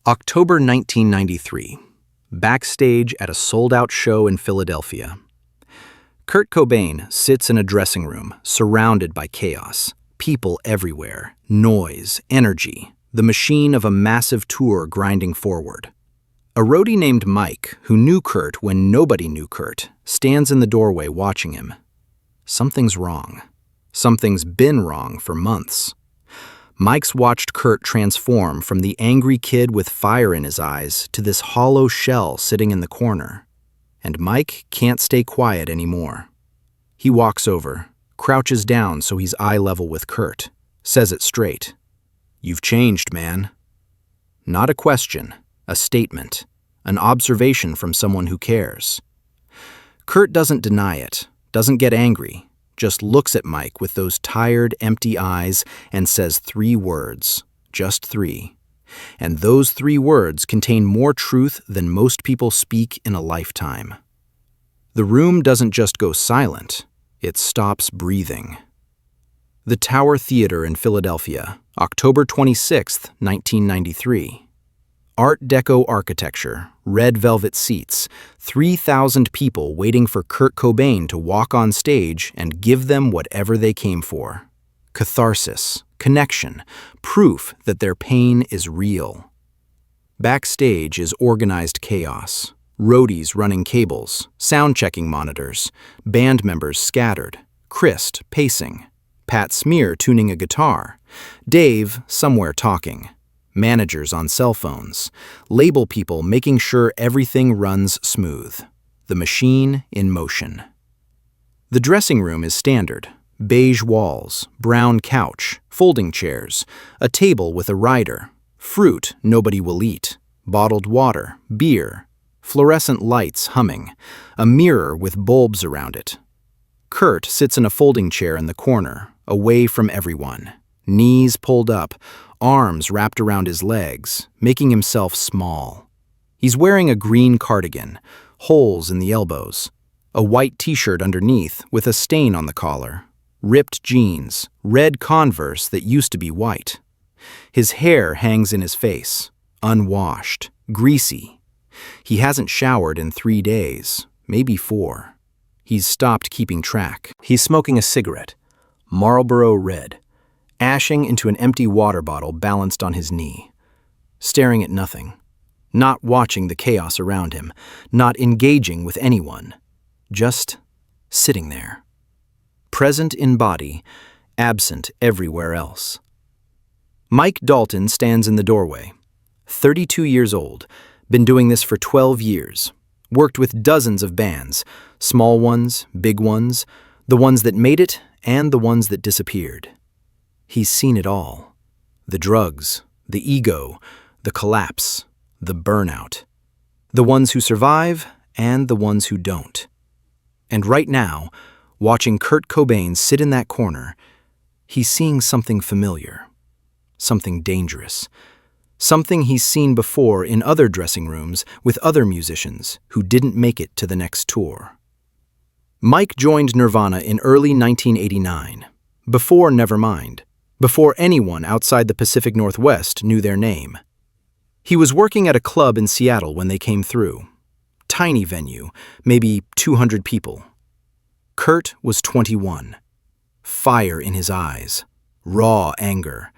October 1993. Backstage at a sold-out show in Philadelphia. Kurt Cobain sits in a dressing room, surrounded by chaos. People everywhere, noise, energy, the machine of a massive tour grinding forward. A roadie named Mike, who knew Kurt when nobody knew Kurt, stands in the doorway watching him. Something's wrong. Something's been wrong for months. Mike's watched Kurt transform from the angry kid with fire in his eyes to this hollow shell sitting in the corner. And Mike can't stay quiet anymore. He walks over, crouches down so he's eye level with Kurt, says it straight. "You've changed, man." Not a question, a statement, an observation from someone who cares. Kurt doesn't deny it, doesn't get angry, just looks at Mike with those tired, empty eyes and says 3 words, just 3. And those 3 words contain more truth than most people speak in a lifetime. The room doesn't just go silent, it stops breathing. The Tower Theater in Philadelphia, October 26, 1993. Art Deco architecture, red velvet seats, 3,000 people waiting for Kurt Cobain to walk on stage and give them whatever they came for. Catharsis, connection, proof that their pain is real. Backstage is organized chaos. Roadies running cables, sound-checking monitors, band members scattered, Christ pacing, Pat Smear tuning a guitar, Dave somewhere talking, managers on cell phones, label people making sure everything runs smooth. The machine in motion. The dressing room is standard. Beige walls, brown couch, folding chairs, a table with a rider, fruit nobody will eat, bottled water, beer, fluorescent lights humming, a mirror with bulbs around it. Kurt sits in a folding chair in the corner, away from everyone, knees pulled up, arms wrapped around his legs, making himself small. He's wearing a green cardigan, holes in the elbows, a white t-shirt underneath with a stain on the collar, ripped jeans, red Converse that used to be white. His hair hangs in his face, unwashed, greasy. He hasn't showered in 3 days, maybe 4. He's stopped keeping track. He's smoking a cigarette, Marlboro Red, ashing into an empty water bottle balanced on his knee, staring at nothing, not watching the chaos around him, not engaging with anyone, just sitting there. Present in body, absent everywhere else. Mike Dalton stands in the doorway, 32 years old, been doing this for 12 years, worked with dozens of bands, small ones, big ones, the ones that made it and the ones that disappeared. He's seen it all. The drugs, the ego, the collapse, the burnout. The ones who survive and the ones who don't. And right now, watching Kurt Cobain sit in that corner, he's seeing something familiar, something dangerous, something he's seen before in other dressing rooms with other musicians who didn't make it to the next tour. Mike joined Nirvana in early 1989, before Nevermind, before anyone outside the Pacific Northwest knew their name. He was working at a club in Seattle when they came through. Tiny venue, maybe 200 people. Kurt was 21. Fire in his eyes, raw anger,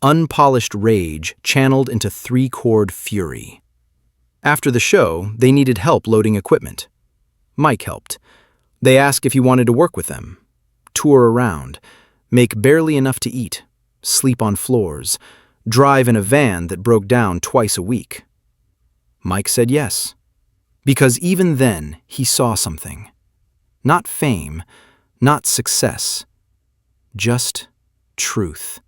unpolished rage channeled into 3-chord fury. After the show, they needed help loading equipment. Mike helped. They asked if he wanted to work with them, tour around, make barely enough to eat, sleep on floors, drive in a van that broke down twice a week. Mike said yes, because even then he saw something. Not fame, not success, just truth.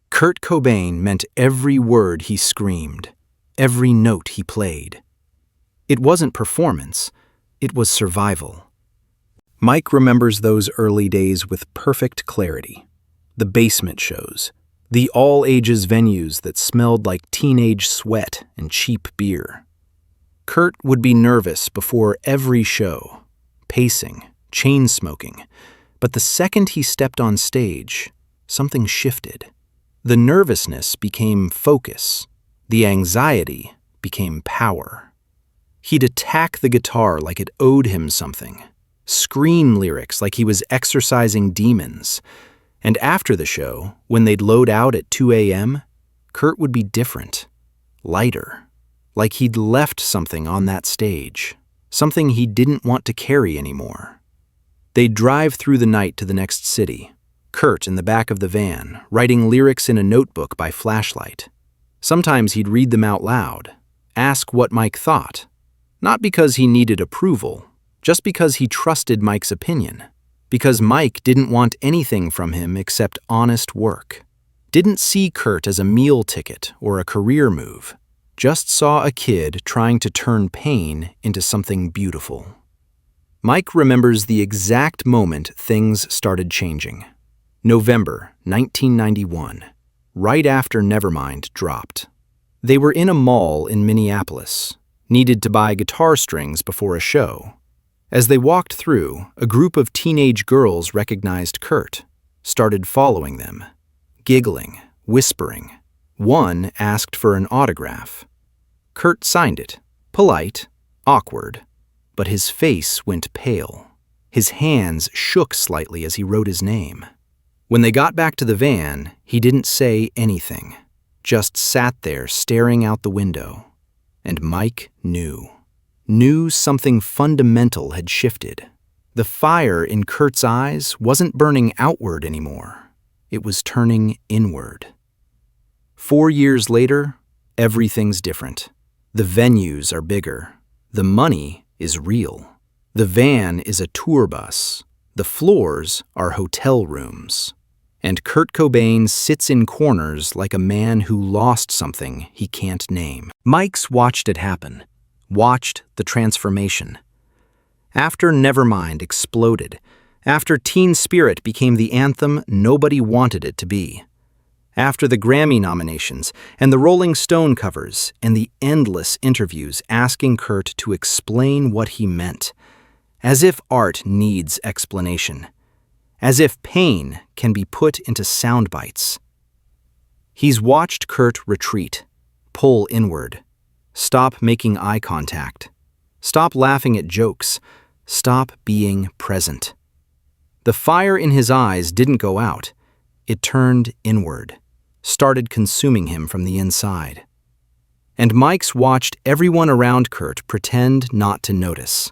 Kurt Cobain meant every word he screamed, every note he played. It wasn't performance, it was survival. Mike remembers those early days with perfect clarity. The basement shows, the all-ages venues that smelled like teenage sweat and cheap beer. Kurt would be nervous before every show, pacing, chain-smoking, but the second he stepped on stage, something shifted. The nervousness became focus, The anxiety became power. He'd attack the guitar like it owed him something, scream lyrics like he was exorcising demons. And after the show, when they'd load out at 2 a.m., Kurt would be different, lighter, like he'd left something on that stage, something he didn't want to carry anymore. They'd drive through the night to the next city, Kurt in the back of the van, writing lyrics in a notebook by flashlight. Sometimes he'd read them out loud, ask what Mike thought, not because he needed approval, just because he trusted Mike's opinion, because Mike didn't want anything from him except honest work, didn't see Kurt as a meal ticket or a career move, just saw a kid trying to turn pain into something beautiful. Mike remembers the exact moment things started changing. November 1991, right after Nevermind dropped. They were in a mall in Minneapolis, needed to buy guitar strings before a show. As they walked through, a group of teenage girls recognized Kurt, started following them, giggling, whispering. One asked for an autograph. Kurt signed it, polite, awkward, but his face went pale. His hands shook slightly as he wrote his name. When they got back to the van, he didn't say anything, just sat there staring out the window. And Mike knew something fundamental had shifted. The fire in Kurt's eyes wasn't burning outward anymore. It was turning inward. 4 years later, everything's different. The venues are bigger. The money is real. The van is a tour bus. The floors are hotel rooms. And Kurt Cobain sits in corners like a man who lost something he can't name. Mike's watched it happen, watched the transformation. After Nevermind exploded, after Teen Spirit became the anthem nobody wanted it to be, after the Grammy nominations and the Rolling Stone covers and the endless interviews asking Kurt to explain what he meant, as if art needs explanation, as if pain can be put into sound bites. He's watched Kurt retreat, pull inward, stop making eye contact, stop laughing at jokes, stop being present. The fire in his eyes didn't go out. It turned inward, started consuming him from the inside. And Mike's watched everyone around Kurt pretend not to notice.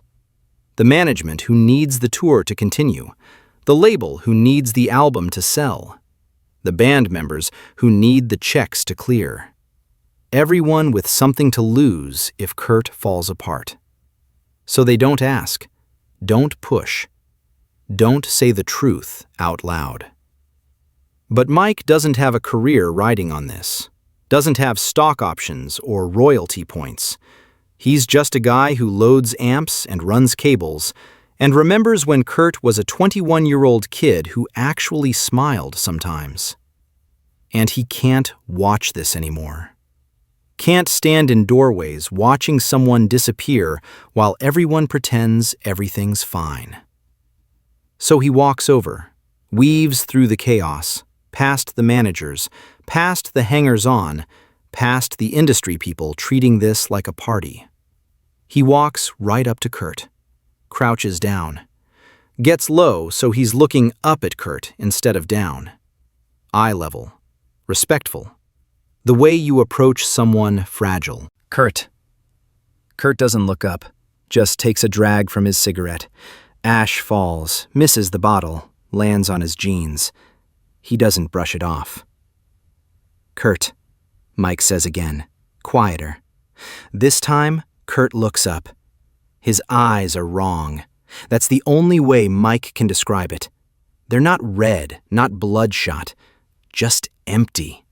The management who needs the tour to continue, the label who needs the album to sell, the band members who need the checks to clear. Everyone with something to lose if Kurt falls apart. So they don't ask, don't push, don't say the truth out loud. But Mike doesn't have a career riding on this, doesn't have stock options or royalty points. He's just a guy who loads amps and runs cables and remembers when Kurt was a 21-year-old kid who actually smiled sometimes. And he can't watch this anymore. Can't stand in doorways watching someone disappear while everyone pretends everything's fine. So he walks over, weaves through the chaos, past the managers, past the hangers-on, past the industry people treating this like a party. He walks right up to Kurt, crouches down, gets low so he's looking up at Kurt instead of down. Eye level, respectful. The way you approach someone fragile. Kurt. Kurt doesn't look up, just takes a drag from his cigarette. Ash falls, misses the bottle, lands on his jeans. He doesn't brush it off. Kurt, Mike says again, quieter. This time, Kurt looks up. His eyes are wrong. That's the only way Mike can describe it. They're not red, not bloodshot, just empty.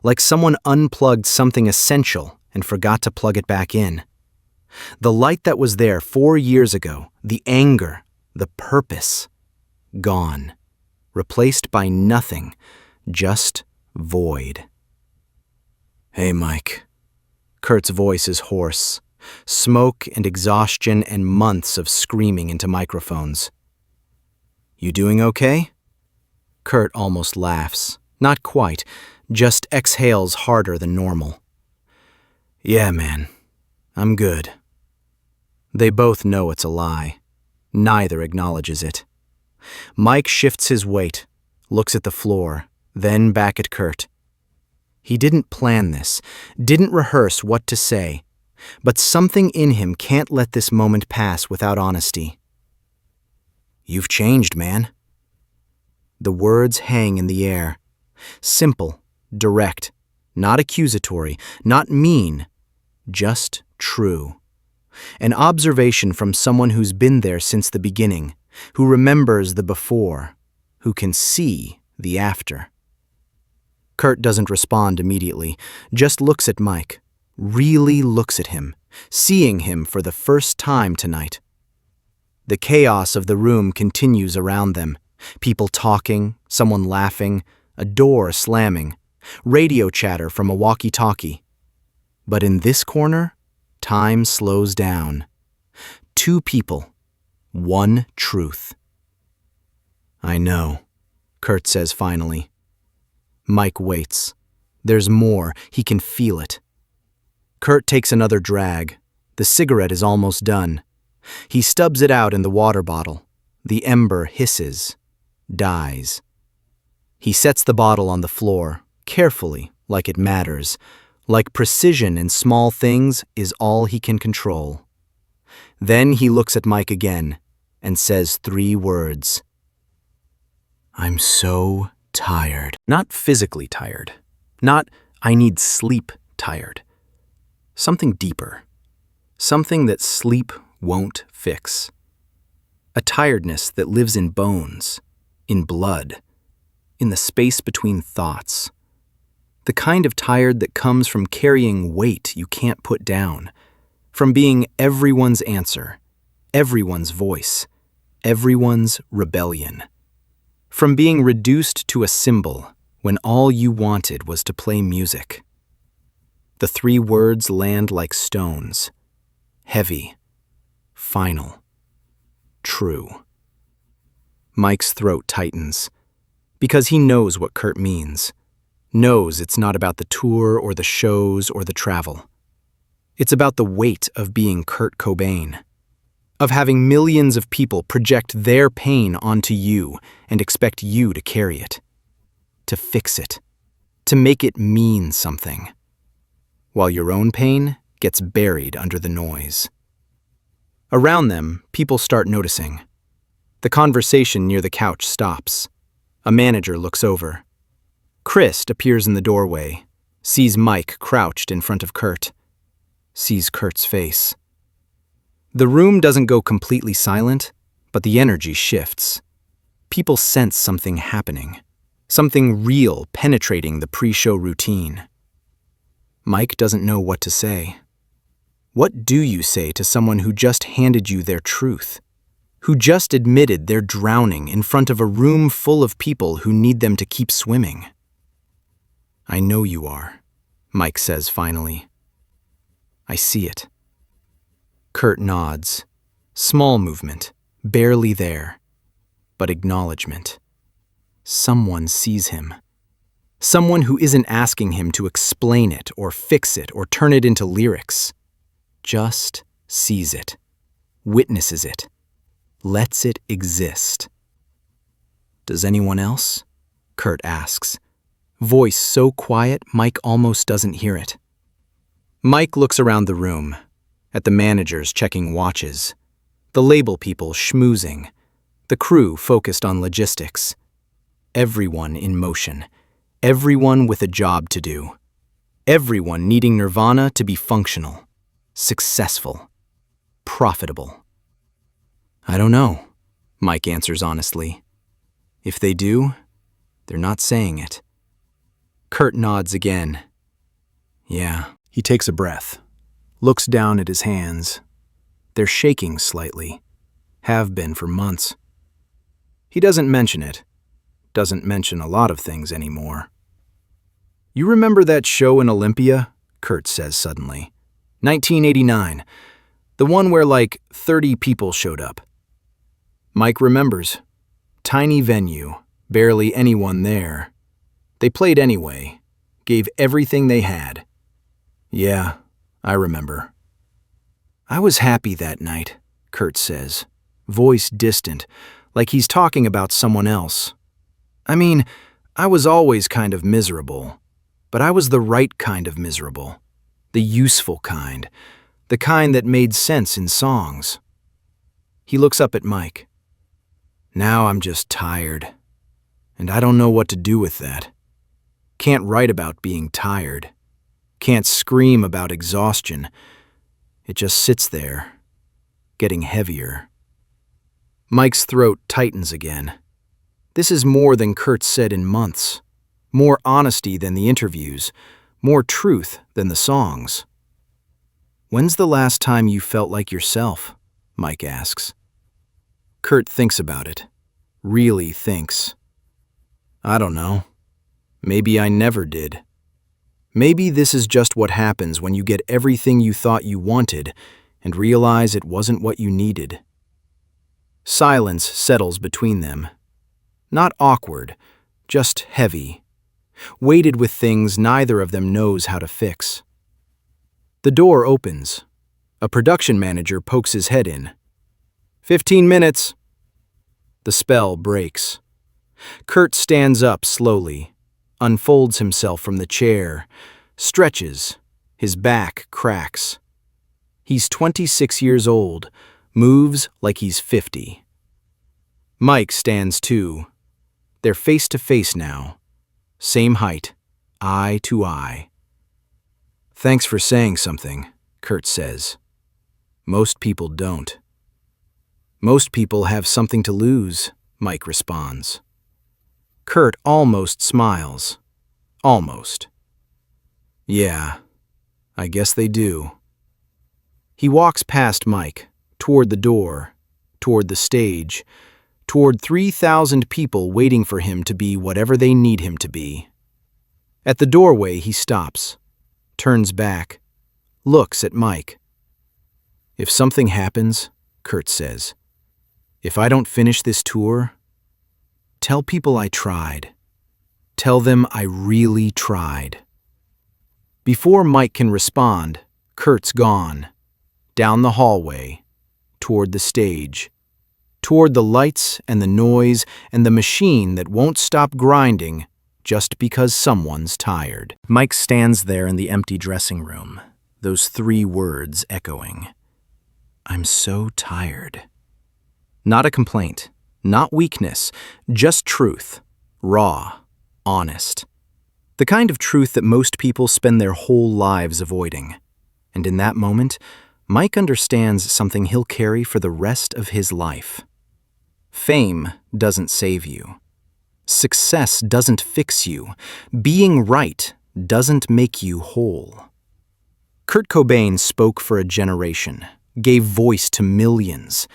Like someone unplugged something essential and forgot to plug it back in. The light that was there 4 years ago, the anger, the purpose, gone. Replaced by nothing, just void. Hey, Mike. Kurt's voice is hoarse. Smoke and exhaustion and months of screaming into microphones. You doing okay? Kurt almost laughs. Not quite, just exhales harder than normal. Yeah, man. I'm good. They both know it's a lie. Neither acknowledges it. Mike shifts his weight, looks at the floor, then back at Kurt. He didn't plan this, didn't rehearse what to say, but something in him can't let this moment pass without honesty. You've changed, man. The words hang in the air. Simple, direct, not accusatory, not mean, just true. An observation from someone who's been there since the beginning, who remembers the before, who can see the after. Kurt doesn't respond immediately, just looks at Mike, really looks at him, seeing him for the first time tonight. The chaos of the room continues around them. People talking, someone laughing, a door slamming, radio chatter from a walkie-talkie. But in this corner, time slows down. Two people, one truth. I know, Kurt says finally. Mike waits. There's more, he can feel it. Kurt takes another drag. The cigarette is almost done. He stubs it out in the water bottle. The ember hisses, dies. He sets the bottle on the floor, carefully, like it matters, like precision in small things is all he can control. Then he looks at Mike again and says 3 words. I'm so tired. Not physically tired. Not I need sleep tired. Something deeper. Something that sleep won't fix. A tiredness that lives in bones, in blood, in the space between thoughts. The kind of tired that comes from carrying weight you can't put down, from being everyone's answer, everyone's voice, everyone's rebellion. From being reduced to a symbol when all you wanted was to play music. The 3 words land like stones. Heavy. Final. True. Mike's throat tightens, because he knows what Kurt means. Knows it's not about the tour or the shows or the travel. It's about the weight of being Kurt Cobain. Of having millions of people project their pain onto you and expect you to carry it. To fix it. To make it mean something. While your own pain gets buried under the noise. Around them, people start noticing. The conversation near the couch stops. A manager looks over. Chris appears in the doorway, sees Mike crouched in front of Kurt, sees Kurt's face. The room doesn't go completely silent, but the energy shifts. People sense something happening, something real penetrating the pre-show routine. Mike doesn't know what to say. What do you say to someone who just handed you their truth? Who just admitted they're drowning in front of a room full of people who need them to keep swimming? I know you are, Mike says finally. I see it. Kurt nods. Small movement, barely there, but acknowledgement. Someone sees him. Someone who isn't asking him to explain it or fix it or turn it into lyrics. Just sees it, witnesses it, lets it exist. Does anyone else? Kurt asks. Voice so quiet Mike almost doesn't hear it. Mike looks around the room, at the managers checking watches, the label people schmoozing, the crew focused on logistics. Everyone in motion, everyone with a job to do, everyone needing Nirvana to be functional, successful, profitable. I don't know, Mike answers honestly. If they do, they're not saying it. Kurt nods again. Yeah. He takes a breath, looks down at his hands. They're shaking slightly, have been for months. He doesn't mention it, doesn't mention a lot of things anymore. You remember that show in Olympia? Kurt says suddenly. 1989, the one where like 30 people showed up. Mike remembers. Tiny venue, barely anyone there. They played anyway, gave everything they had. Yeah, I remember. I was happy that night, Kurt says, voice distant, like he's talking about someone else. I mean, I was always kind of miserable, but I was the right kind of miserable, the useful kind, the kind that made sense in songs. He looks up at Mike. Now I'm just tired, and I don't know what to do with that. Can't write about being tired. Can't scream about exhaustion. It just sits there, getting heavier. Mike's throat tightens again. This is more than Kurt said in months. More honesty than the interviews. More truth than the songs. When's the last time you felt like yourself? Mike asks. Kurt thinks about it. Really thinks. I don't know. Maybe I never did. Maybe this is just what happens when you get everything you thought you wanted and realize it wasn't what you needed. Silence settles between them. Not awkward, just heavy. Weighted with things neither of them knows how to fix. The door opens. A production manager pokes his head in. 15 minutes. The spell breaks. Kurt stands up slowly, unfolds himself from the chair, stretches, his back cracks. He's 26 years old, moves like he's 50. Mike stands too. They're face to face now. Same height, eye to eye. Thanks for saying something, Kurt says. Most people don't. Most people have something to lose, Mike responds. Kurt almost smiles. Almost. Yeah, I guess they do. He walks past Mike, toward the door, toward the stage, toward 3,000 people waiting for him to be whatever they need him to be. At the doorway, he stops, turns back, looks at Mike. If something happens, Kurt says, if I don't finish this tour, tell people I tried. Tell them I really tried. Before Mike can respond, Kurt's gone. Down the hallway, toward the stage, toward the lights and the noise and the machine that won't stop grinding just because someone's tired. Mike stands there in the empty dressing room, those 3 words echoing. I'm so tired. Not a complaint, not weakness, just truth, raw, honest. The kind of truth that most people spend their whole lives avoiding. And in that moment, Mike understands something he'll carry for the rest of his life. Fame doesn't save you. Success doesn't fix you. Being right doesn't make you whole. Kurt Cobain spoke for a generation, gave voice to millions,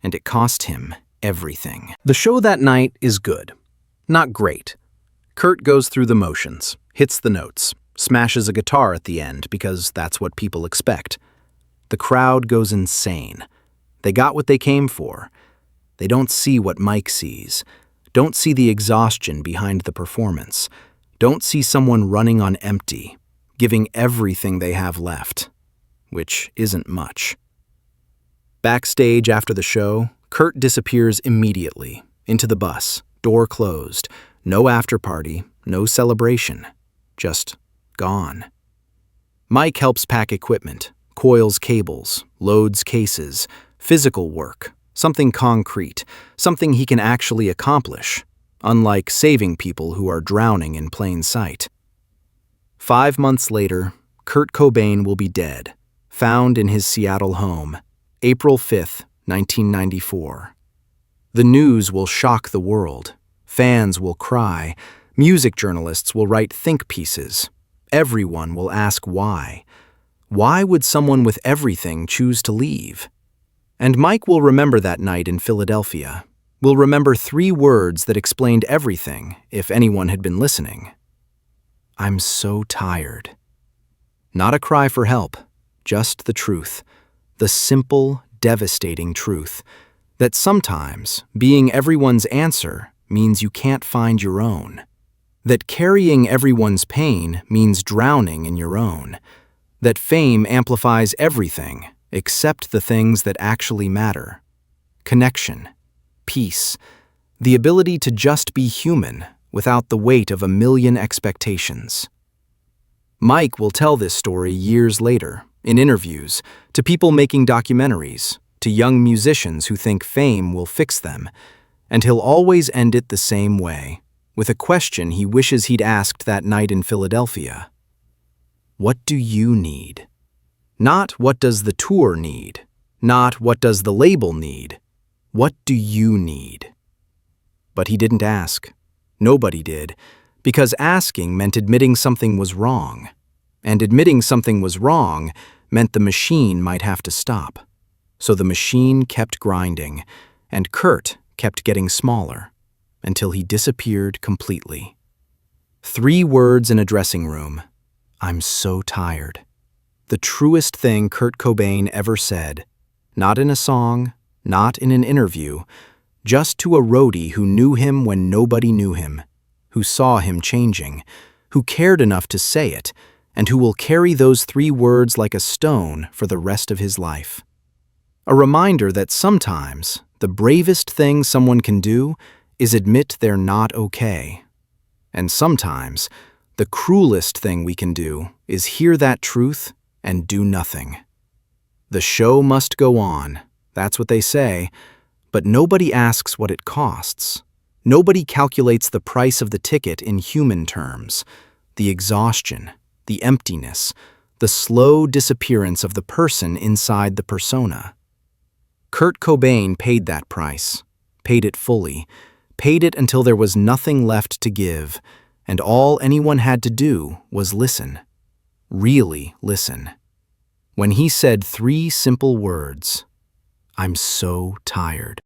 and it cost him everything. The show that night is good. Not great. Kurt goes through the motions, hits the notes, smashes a guitar at the end because that's what people expect. The crowd goes insane. They got what they came for. They don't see what Mike sees. Don't see the exhaustion behind the performance. Don't see someone running on empty, giving everything they have left, which isn't much. Backstage after the show, Kurt disappears immediately, into the bus, door closed, no after party, no celebration, just gone. Mike helps pack equipment, coils cables, loads cases, physical work, something concrete, something he can actually accomplish, unlike saving people who are drowning in plain sight. 5 months later, Kurt Cobain will be dead, found in his Seattle home, April 5th, 1994. The news will shock the world. Fans will cry. Music journalists will write think pieces. Everyone will ask why. Why would someone with everything choose to leave? And Mike will remember that night in Philadelphia. Will remember 3 words that explained everything if anyone had been listening. I'm so tired. Not a cry for help, just the truth. The simple, devastating truth that sometimes being everyone's answer means you can't find your own. That carrying everyone's pain means drowning in your own. That fame amplifies everything except the things that actually matter. Connection, peace, the ability to just be human without the weight of a million expectations. Mike will tell this story years later, in interviews, to people making documentaries, to young musicians who think fame will fix them, and he'll always end it the same way, with a question he wishes he'd asked that night in Philadelphia. What do you need? Not what does the tour need, not what does the label need. What do you need? But he didn't ask. Nobody did, because asking meant admitting something was wrong, and admitting something was wrong meant the machine might have to stop. So the machine kept grinding, and Kurt kept getting smaller, until he disappeared completely. 3 words in a dressing room: I'm so tired. The truest thing Kurt Cobain ever said, not in a song, not in an interview, just to a roadie who knew him when nobody knew him, who saw him changing, who cared enough to say it, and who will carry those 3 words like a stone for the rest of his life. A reminder that sometimes the bravest thing someone can do is admit they're not okay. And sometimes the cruelest thing we can do is hear that truth and do nothing. The show must go on, that's what they say, but nobody asks what it costs. Nobody calculates the price of the ticket in human terms, the exhaustion, the emptiness, the slow disappearance of the person inside the persona. Kurt Cobain paid that price, paid it fully, paid it until there was nothing left to give, and all anyone had to do was listen. Really listen. When he said 3 simple words, I'm so tired.